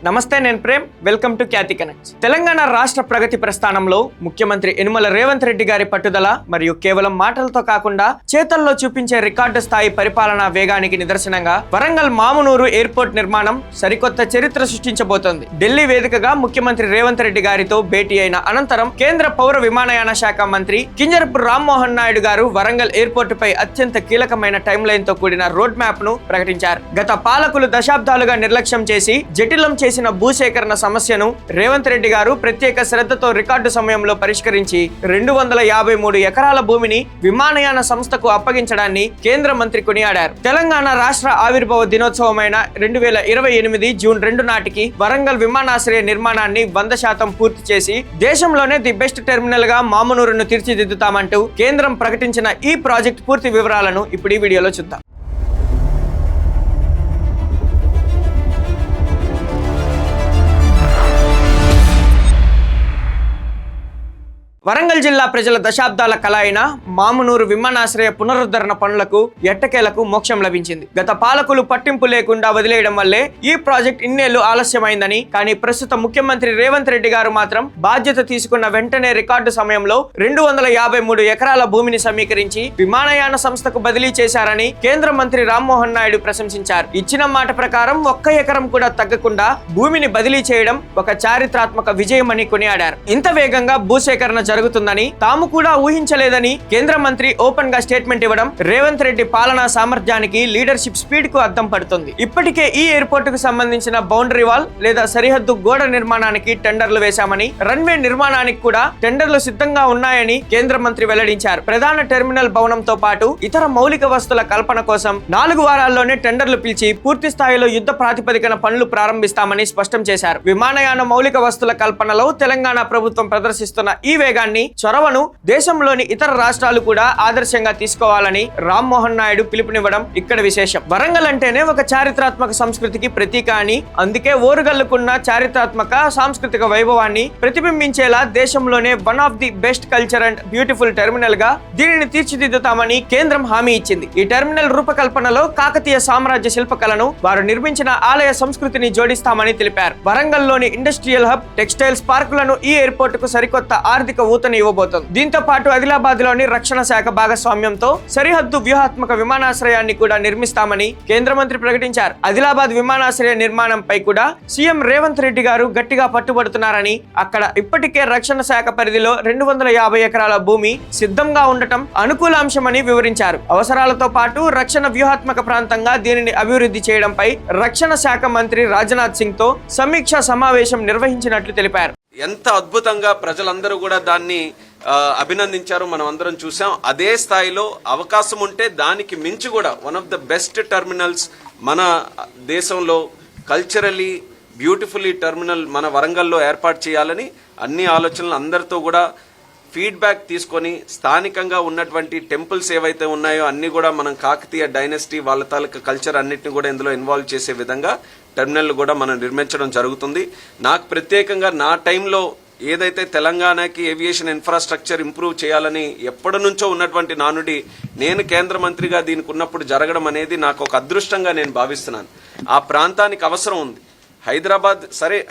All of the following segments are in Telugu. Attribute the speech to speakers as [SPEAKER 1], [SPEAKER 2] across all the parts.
[SPEAKER 1] నమస్తే, నేను Prem. Welcome to Khyati connects. Telangana రాష్ట్ర ప్రగతి ప్రస్థానంలో ముఖ్యమంత్రి యనుమల రేవంత్ రెడ్డి గారి పట్టుదల మరియు కేవలం మాటలతో కాకుండా చేతల్లో చూపించే రికార్డు స్థాయి పరిపాలనా వేగానికి నిదర్శనంగా వరంగల్ మామునూరు ఎయిర్పోర్ట్ నిర్మాణం సరికొత్త చరిత్ర సృష్టించబోతోంది. ఢిల్లీ వేదికగా ముఖ్యమంత్రి రేవంత్ రెడ్డి గారితో భేటీ అయిన అనంతరం కేంద్ర పౌర విమానయాన శాఖ మంత్రి కింజరపు రామ్మోహన్ నాయుడు గారు వరంగల్ ఎయిర్పోర్టుపై అత్యంత కీలకమైన టైమ్ లైన్ తో కూడిన రోడ్ మ్యాప్ ను ప్రకటించారు. గత పాలకులు దశాబ్దాలుగా నిర్లక్ష్యం చేసి జటిలం చేసిన భూసేకరణ సమస్యను రేవంత్ రెడ్డి గారు ప్రత్యేక శ్రద్ధతో రికార్డు సమయంలో పరిష్కరించి 253 ఎకరాల భూమిని విమానయాన సంస్థకు అప్పగించడాన్ని కేంద్ర మంత్రి కొనియాడారు. తెలంగాణ రాష్ట్ర ఆవిర్భావ దినోత్సవమైన 2028 జూన్ 2 నాటికి వరంగల్ విమానాశ్రయ నిర్మాణాన్ని 100% పూర్తి చేసి దేశంలోనే ది బెస్ట్ టెర్మినల్ గా మామునూరును తీర్చిదిద్దుతామంటూ కేంద్రం ప్రకటించిన ఈ ప్రాజెక్ట్ పూర్తి వివరాలను ఇప్పుడు ఈ వీడియోలో చూద్దాం. వరంగల్ జిల్లా ప్రజల దశాబ్దాల కళ అయిన మామునూరు విమానాశ్రయ పునరుద్ధరణ పనులకు ఎట్టకేలకు మోక్షం లభించింది. గత పాలకులు పట్టింపు లేకుండా వదిలేయడం వల్లే ఈ ప్రాజెక్ట్ ఇన్నేళ్లు ఆలస్యమైందని, కానీ ప్రస్తుత ముఖ్యమంత్రి రేవంత్ రెడ్డి గారు మాత్రం బాధ్యత తీసుకున్న వెంటనే రికార్డు సమయంలో 253 ఎకరాల భూమిని సమీకరించి విమానయాన సంస్థకు బదిలీ చేశారని కేంద్ర మంత్రి రామ్మోహన్ నాయుడు ప్రశంసించారు. ఇచ్చిన మాట ప్రకారం 1 ఎకరం కూడా తగ్గకుండా భూమిని బదిలీ చేయడం ఒక చారిత్రాత్మక విజయమని కొనియాడారు. ఇంత వేగంగా భూసేకరణ జరుగుతుందని తాము కూడా ఊహించలేదని కేంద్ర మంత్రి ఓపెన్ గా స్టేట్మెంట్ ఇవ్వడం రేవంత్ రెడ్డి పాలనా సామర్థ్యానికి, లీడర్షిప్ స్పీడ్ కు అద్దం పడుతుంది. ఇప్పటికే ఈ ఎయిర్పోర్ట్ కు సంబంధించిన బౌండరీ వాల్ లేదా సరిహద్దు గోడ నిర్మాణానికి టెండర్లు వేశామని, రన్వే నిర్మాణానికి కూడా టెండర్లు సిద్ధంగా ఉన్నాయని కేంద్ర మంత్రి వెల్లడించారు. ప్రధాన టెర్మినల్ భవనంతో పాటు ఇతర మౌలిక వస్తువుల కల్పన కోసం 4 వారాల్లోనే టెండర్లు పిలిచి పూర్తి స్థాయిలో యుద్ధ ప్రాతిపదికన పనులు ప్రారంభిస్తామని స్పష్టం చేశారు. విమానయాన మౌలిక వస్తువుల కల్పనలో తెలంగాణ ప్రభుత్వం ప్రదర్శిస్తున్న ఈ వేగాన్ని, చొరవను దేశంలోని ఇతర రాష్ట్రాలు కూడా ఆదర్శంగా తీసుకోవాలని రామ్మోహన్ నాయుడు పిలుపునివ్వడం ఇక్కడ విశేషం. వరంగల్ అంటేనే ఒక చారిత్రాత్మక సంస్కృతికి ప్రతీక అని, అందుకే ఓరుగల్లుకున్న చారిత్రాత్మక సాంస్కృతిక వైభవాన్ని ప్రతిబింబించేలా దేశంలోనే one of the best culture and beautiful terminal గా దీనిని తీర్చిదిద్దుతామని కేంద్రం హామీ ఇచ్చింది. ఈ టెర్మినల్ రూపకల్పనలో కాకతీయ సామ్రాజ్య శిల్పకళను, వారు నిర్మించిన ఆలయ సంస్కృతిని జోడిస్తామని తెలిపారు. వరంగల్లోని ఇండస్ట్రియల్ హబ్, టెక్స్టైల్స్ పార్కులను ఈ ఎయిర్పోర్ట్ కు సరికొత్త ఆర్థిక ఊతని ఇవ్వబోతోంది. దీంతో పాటు ఆదిలాబాద్ లోని రక్షణ శాఖ భాగస్వామ్యంతో సరిహద్దు వ్యూహాత్మక విమానాశ్రయాన్ని కూడా నిర్మిస్తామని కేంద్ర మంత్రి ప్రకటించారు. ఆదిలాబాద్ విమానాశ్రయ నిర్మాణంపై కూడా సీఎం రేవంత్ రెడ్డి గారు గట్టిగా పట్టుబడుతున్నారని, అక్కడ ఇప్పటికే రక్షణ శాఖ పరిధిలో 250 ఎకరాల భూమి సిద్ధంగా ఉండటం అనుకూల అంశమని వివరించారు. అవసరాలతో పాటు రక్షణ వ్యూహాత్మక ప్రాంతంగా దీనిని అభివృద్ధి చేయడంపై రక్షణ శాఖ మంత్రి రాజ్నాథ్ సింగ్ తో సమీక్షా సమావేశం నిర్వహించినట్లు తెలిపారు.
[SPEAKER 2] ఎంత అద్భుతంగా ప్రజలందరూ కూడా దాన్ని అభినందించారు, మనం అందరం చూసాం. అదే స్థాయిలో అవకాశం ఉంటే దానికి మించి కూడా one of the best terminals మన దేశంలో, కల్చరలీ బ్యూటిఫుల్లీ టెర్మినల్ మన వరంగల్లో ఏర్పాటు చేయాలని అన్ని ఆలోచనలు అందరితో కూడా ఫీడ్బ్యాక్ తీసుకొని స్థానికంగా ఉన్నటువంటి టెంపుల్స్ ఏవైతే ఉన్నాయో అన్ని కూడా మనం కాకతీయ డైనస్టీ వాళ్ళ తాలూకా కల్చర్ అన్నిటిని కూడా ఇందులో ఇన్వాల్వ్ చేసే విధంగా టెర్మినల్ కూడా మనం నిర్మించడం జరుగుతుంది. నాకు ప్రత్యేకంగా నా టైంలో ఏదైతే తెలంగాణకి ఏవియేషన్ ఇన్ఫ్రాస్ట్రక్చర్ ఇంప్రూవ్ చేయాలని ఎప్పటి నుంచో ఉన్నటువంటి నానుడి నేను కేంద్ర మంత్రిగా దీనికి ఉన్నప్పుడు జరగడం అనేది నాకు ఒక అదృష్టంగా నేను భావిస్తున్నాను. ఆ ప్రాంతానికి అవసరం ఉంది.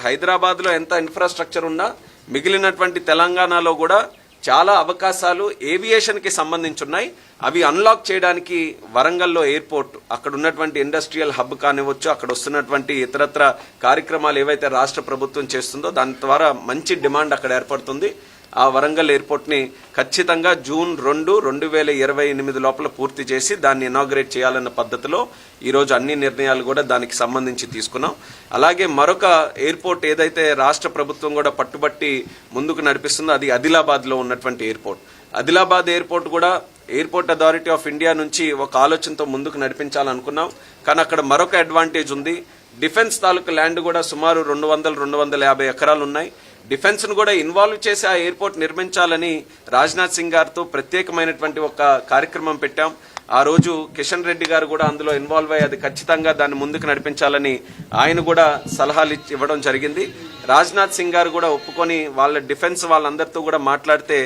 [SPEAKER 2] హైదరాబాద్లో ఎంత ఇన్ఫ్రాస్ట్రక్చర్ ఉన్నా మిగిలినటువంటి తెలంగాణలో కూడా చాలా అవకాశాలు ఏవియేషన్కి సంబంధించి ఉన్నాయి. అవి అన్లాక్ చేయడానికి వరంగల్లో ఎయిర్పోర్ట్, అక్కడ ఉన్నటువంటి ఇండస్ట్రియల్ హబ్ కానివ్వచ్చు, అక్కడ వస్తున్నటువంటి ఇతరత్ర కార్యక్రమాలు ఏవైతే రాష్ట్ర ప్రభుత్వం చేస్తుందో దాని ద్వారా మంచి డిమాండ్ అక్కడ ఏర్పడుతుంది. ఆ వరంగల్ ఎయిర్పోర్ట్ని ఖచ్చితంగా జూన్ 2, 2028 లోపల పూర్తి చేసి దాన్ని ఇనాగ్రేట్ చేయాలన్న పద్ధతిలో ఈరోజు అన్ని నిర్ణయాలు కూడా దానికి సంబంధించి తీసుకున్నాం. అలాగే మరొక ఎయిర్పోర్ట్ ఏదైతే రాష్ట్ర ప్రభుత్వం కూడా పట్టుబట్టి ముందుకు నడిపిస్తుందో అది ఆదిలాబాద్లో ఉన్నటువంటి ఎయిర్పోర్ట్. ఆదిలాబాద్ ఎయిర్పోర్ట్ కూడా ఎయిర్పోర్ట్ అథారిటీ ఆఫ్ ఇండియా నుంచి ఒక ఆలోచనతో ముందుకు నడిపించాలనుకున్నాం. కానీ అక్కడ మరొక అడ్వాంటేజ్ ఉంది. డిఫెన్స్ తాలూకు ల్యాండ్ కూడా సుమారు 200-250 ఎకరాలు ఉన్నాయి. డిఫెన్స్ ను కూడా ఇన్వాల్వ్ చేసి ఆ ఎయిర్పోర్ట్ నిర్మించాలని రాజ్నాథ్ సింగ్ గారితో ప్రత్యేకమైనటువంటి ఒక కార్యక్రమం పెట్టాం. ఆ రోజు కిషన్ రెడ్డి గారు కూడా అందులో ఇన్వాల్వ్ అయ్యి అది ఖచ్చితంగా దాన్ని ముందుకు నడిపించాలని ఆయన కూడా సలహాలు ఇవ్వడం జరిగింది. రాజ్నాథ్ సింగ్ గారు కూడా ఒప్పుకొని వాళ్ళ డిఫెన్స్ వాళ్ళందరితో కూడా మాట్లాడితే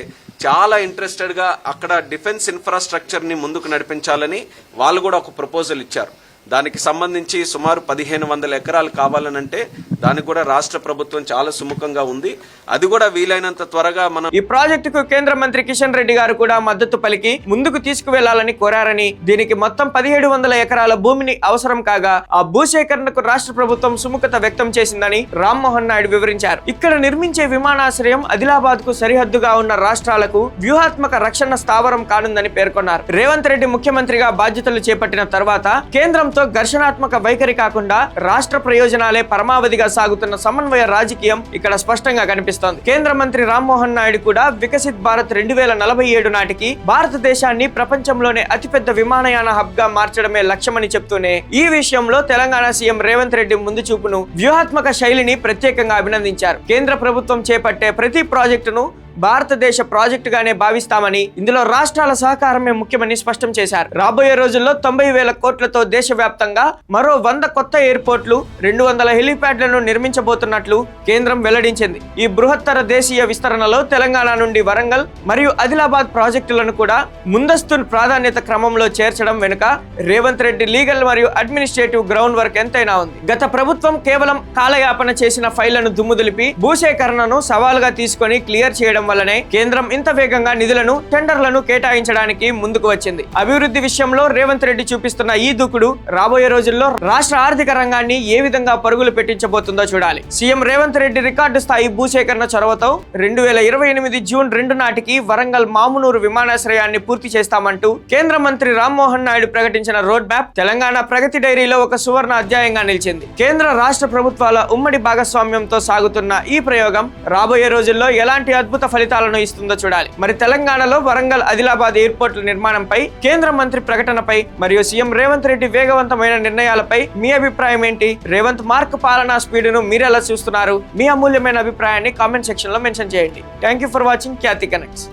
[SPEAKER 2] చాలా ఇంట్రెస్టెడ్ గా అక్కడ డిఫెన్స్ ఇన్ఫ్రాస్ట్రక్చర్ ని ముందుకు నడిపించాలని వాళ్ళు కూడా ఒక ప్రపోజల్ ఇచ్చారు. దానికి సంబంధించి సుమారు 1500 ఎకరాలు కావాలనంటే దానికి కూడా రాష్ట్ర ప్రభుత్వం చాలా సుముఖంగా ఉంది. అది కూడా వీలైనంత త్వరగా మనం
[SPEAKER 1] ఈ ప్రాజెక్టుకు కేంద్ర మంత్రి కిషన్ రెడ్డి గారు కూడా మద్దతు పలికి ముందుకు తీసుకువెళ్లాలని కోరారని, దీనికి మొత్తం 1700 ఎకరాల భూమిని అవసరం కాగా ఆ భూసేకరణకు రాష్ట్ర ప్రభుత్వం సుముఖత వ్యక్తం చేసిందని రామ్మోహన్ నాయుడు వివరించారు. ఇక్కడ నిర్మించే విమానాశ్రయం ఆదిలాబాద్ కు సరిహద్దుగా ఉన్న రాష్ట్రాలకు వ్యూహాత్మక రక్షణ స్థావరం కానుందని పేర్కొన్నారు. రేవంత్ రెడ్డి ముఖ్యమంత్రిగా బాధ్యతలు చేపట్టిన తర్వాత కేంద్రంతో ఘర్షణాత్మక వైఖరి కాకుండా రాష్ట్ర ప్రయోజనాలే పరమావధిగా సాగుతున్న సమన్వయ రాజకీయం ఇక్కడ స్పష్టంగా కనిపిస్తోంది. కేంద్ర మంత్రి రామ్మోహన్ నాయుడు కూడా వికసిత్ భారత్ 2047 నాటికి భారతదేశాన్ని ప్రపంచంలోనే అతిపెద్ద విమానయాన హబ్ గా మార్చడమే లక్ష్యమని చెప్తూనే ఈ విషయంలో తెలంగాణ సీఎం రేవంత్ రెడ్డి ముందు చూపును, వ్యూహాత్మక శైలిని ప్రత్యేకంగా అభినందించారు. కేంద్ర ప్రభుత్వం చేపట్టే ప్రతి ప్రాజెక్టును భారతదేశ ప్రాజెక్టుగానే భావిస్తామని, ఇందులో రాష్ట్రాల సహకారమే ముఖ్యమని స్పష్టం చేశారు. రాబోయే రోజుల్లో 90,000 కోట్లతో దేశవ్యాప్తంగా మరో 100 కొత్త ఎయిర్పోర్ట్లు, 200 హెలీప్యాడ్లను నిర్మించబోతున్నట్లు కేంద్రం వెల్లడించింది. ఈ బృహత్తర దేశీయ విస్తరణలో తెలంగాణ నుండి వరంగల్ మరియు ఆదిలాబాద్ ప్రాజెక్టులను కూడా ముందస్తు ప్రాధాన్యత క్రమంలో చేర్చడం వెనుక రేవంత్ రెడ్డి లీగల్ మరియు అడ్మినిస్ట్రేటివ్ గ్రౌండ్ వర్క్ ఎంతైనా ఉంది. గత ప్రభుత్వం కేవలం కాలయాపన చేసిన ఫైళ్లను దుమ్ముదులిపి భూసేకరణను సవాలుగా తీసుకొని క్లియర్ చేయడం వల్లనే కేంద్రం ఇంత వేగంగా నిధులను, టెండర్లను కేటాయించడానికి ముందుకు వచ్చింది. అభివృద్ధి విషయంలో రేవంత్ రెడ్డి చూపిస్తున్న ఈ దూకుడు రాబోయే రోజుల్లో రాష్ట్ర ఆర్థిక రంగాన్ని ఏ విధంగా పరుగులు పెట్టించబోతుందో చూడాలి. సీఎం రేవంత్ రెడ్డి రికార్డు స్థాయి భూసేకరణ చొరవతో 2028 జూన్ 2 నాటికి వరంగల్ మామునూరు విమానాశ్రయాన్ని పూర్తి చేస్తామంటూ కేంద్ర మంత్రి రామ్మోహన్ నాయుడు ప్రకటించిన రోడ్ మ్యాప్ తెలంగాణ ప్రగతి డైరీలో ఒక సువర్ణ అధ్యాయంగా నిలిచింది. కేంద్ర రాష్ట్ర ప్రభుత్వాల ఉమ్మడి భాగస్వామ్యంతో సాగుతున్న ఈ ప్రయోగం రాబోయే రోజుల్లో ఎలాంటి అద్భుత ఫలితాలను ఇస్తుందో చూడాలి. మరి తెలంగాణలో వరంగల్, ఆదిలాబాద్ ఎయిర్పోర్టుల నిర్మాణంపై, కేంద్ర మంత్రి ప్రకటనపై మరియు సీఎం రేవంత్ రెడ్డి వేగవంతమైన నిర్ణయాలపై మీ అభిప్రాయం ఏంటి? రేవంత్ మార్క్ పాలనా స్పీడును మీరెలా చూస్తున్నారు? మీ అమూల్యమైన అభిప్రాయాన్ని కామెంట్ సెక్షన్ లో మెన్షన్ చేయండి. Thank you for watching Khyati connects.